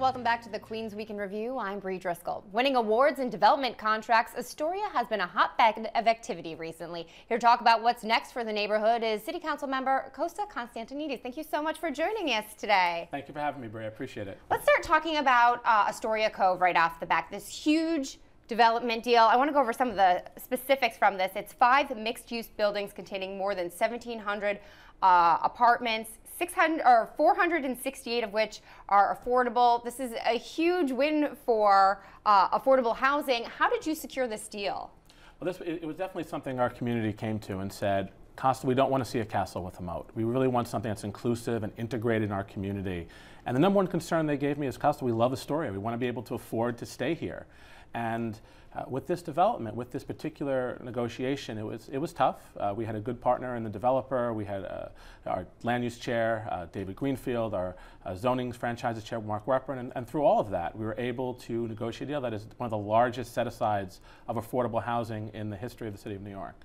welcome back to the Queens Week in Review. I'm Bree Driscoll. Winning awards and development contracts, Astoria has been a hotbed of activity recently. Here to talk about what's next for the neighborhood is City Councilmember Costa Constantinides. Thank you so much for joining us today. Thank you for having me, Bree. I appreciate it. Let's start talking about Astoria Cove right off the bat. This huge development deal. I want to go over some of the specifics from this. It's 5 mixed-use buildings containing more than 1,700 apartments, 468 of which are affordable. This is a huge win for affordable housing. How did you secure this deal? Well, it was definitely something our community came to and said, Costa, we don't want to see a castle with a moat. We really want something that's inclusive and integrated in our community. And the number one concern they gave me is, Costa, we love Astoria. We want to be able to afford to stay here. And with this development, with this particular negotiation, it was tough. We had a good partner in the developer. We had our land use chair, David Greenfield, our zoning franchises chair, Mark Weprin, and through all of that, we were able to negotiate a deal that is one of the largest set-asides of affordable housing in the history of the city of New York.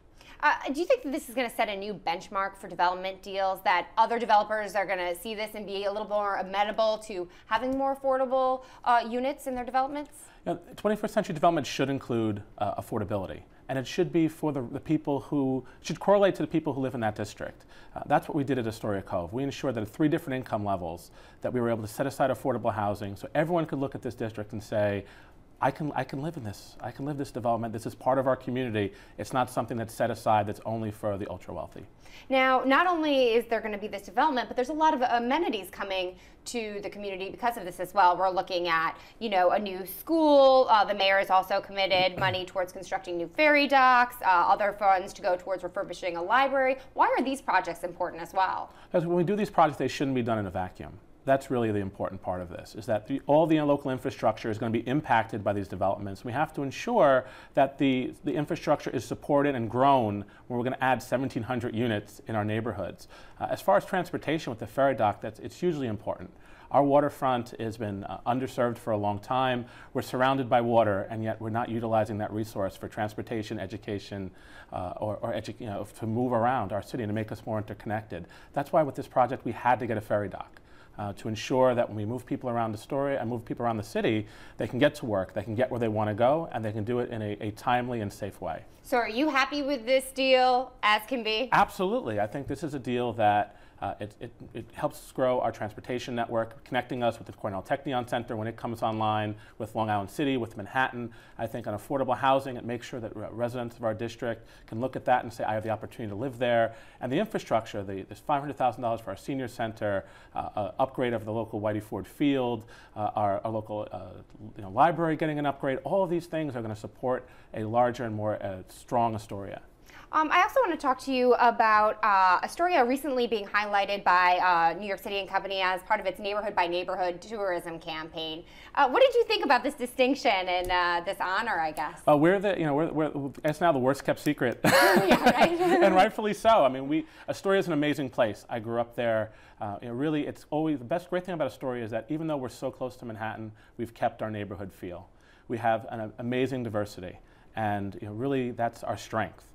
Do you think that this is going to set a new benchmark for development deals, that other developers are going to see this and be a little more amenable to having more affordable units in their developments? You know, 21st century development should include affordability, and it should be for the people who should correlate to the people who live in that district. That's what we did at Astoria Cove. We ensured that at 3 different income levels that we were able to set aside affordable housing so everyone could look at this district and say, I can live in this. I can live this development. This is part of our community. It's not something that's set aside that's only for the ultra wealthy. Now, not only is there going to be this development, but there's a lot of amenities coming to the community because of this as well. We're looking at, you know, a new school. The mayor has also committed money towards constructing new ferry docks, other funds to go towards refurbishing a library. Why are these projects important as well? Because when we do these projects, they shouldn't be done in a vacuum. That's really the important part of this, is that all the local infrastructure is going to be impacted by these developments. We have to ensure that the infrastructure is supported and grown when we're going to add 1,700 units in our neighborhoods. As far as transportation with the ferry dock, it's hugely important. Our waterfront has been underserved for a long time. We're surrounded by water, and yet we're not utilizing that resource for transportation, education, to move around our city and to make us more interconnected. That's why with this project we had to get a ferry dock. To ensure that when we move people around Astoria and move people around the city, they can get to work, they can get where they want to go, and they can do it in a timely and safe way. So are you happy with this deal as can be? Absolutely. I think this is a deal that it helps grow our transportation network, connecting us with the Cornell Technion Center when it comes online, with Long Island City, with Manhattan. I think on affordable housing, it makes sure that residents of our district can look at that and say, I have the opportunity to live there. And the infrastructure, there's $500,000 for our senior center, upgrade of the local Whitey Ford Field, our local library getting an upgrade. All of these things are going to support a larger and more strong Astoria. I also want to talk to you about Astoria recently being highlighted by New York City and Company as part of its neighborhood by neighborhood tourism campaign. What did you think about this distinction and this honor, I guess? It's now the worst kept secret. Yeah, right? And rightfully so. I mean, Astoria is an amazing place. I grew up there. Really, it's always the great thing about Astoria is that even though we're so close to Manhattan, we've kept our neighborhood feel. We have an amazing diversity, and really that's our strength.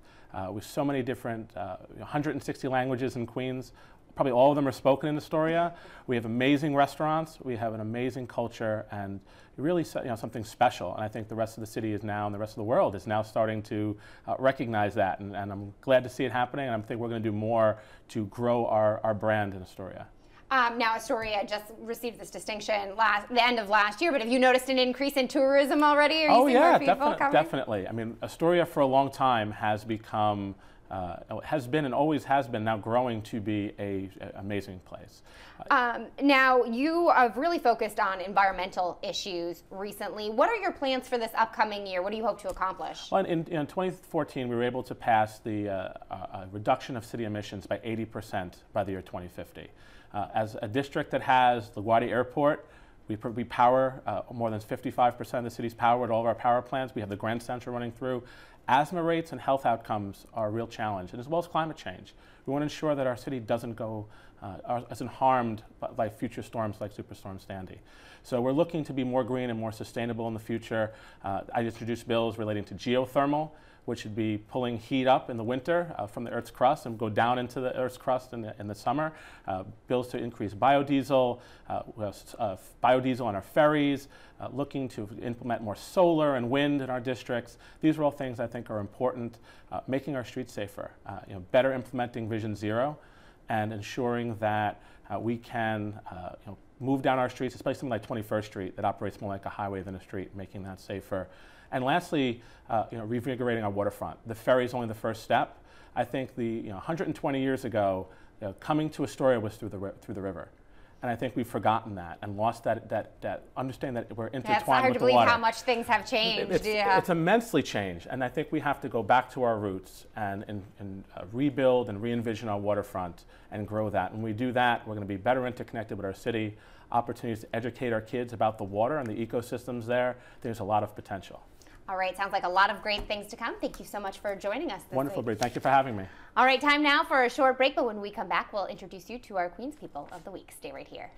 With so many different, 160 languages in Queens, probably all of them are spoken in Astoria. We have amazing restaurants, we have an amazing culture, and really something special. And I think the rest of the city is now, and the rest of the world is now starting to recognize that. And I'm glad to see it happening, and I think we're going to do more to grow our brand in Astoria. Now, Astoria just received this distinction the end of last year, but have you noticed an increase in tourism already? Are you seeing more people coming? Definitely. I mean, Astoria for a long time has become, has been and always has been now growing to be an amazing place. Now, you have really focused on environmental issues recently. What are your plans for this upcoming year? What do you hope to accomplish? Well, in 2014, we were able to pass the reduction of city emissions by 80% by the year 2050. As a district that has LaGuardia Airport, we power more than 55% of the city's power with all of our power plants. We have the Grand Central running through. Asthma rates and health outcomes are a real challenge, and as well as climate change. We want to ensure that our city isn't harmed by future storms like Superstorm Sandy. So we're looking to be more green and more sustainable in the future. I introduced bills relating to geothermal. which would be pulling heat up in the winter from the Earth's crust and go down into the Earth's crust in the summer. Bills to increase biodiesel, biodiesel on our ferries, looking to implement more solar and wind in our districts. These are all things I think are important. Making our streets safer, better implementing Vision Zero, and ensuring that we can move down our streets, especially something like 21st Street that operates more like a highway than a street, making that safer. And lastly, reinvigorating our waterfront. The ferry is only the first step. I think 120 years ago, coming to Astoria was through the river. And I think we've forgotten that and lost that understanding that we're intertwined with the water. It's hard to believe how much things have changed. It's immensely changed, and I think we have to go back to our roots and rebuild and re-envision our waterfront and grow that. When we do that, we're going to be better interconnected with our city, opportunities to educate our kids about the water and the ecosystems there. There's a lot of potential. All right, sounds like a lot of great things to come. Thank you so much for joining us this Wonderful, week. Bree. Thank you for having me. All right, time now for a short break, but when we come back, we'll introduce you to our Queens People of the Week. Stay right here.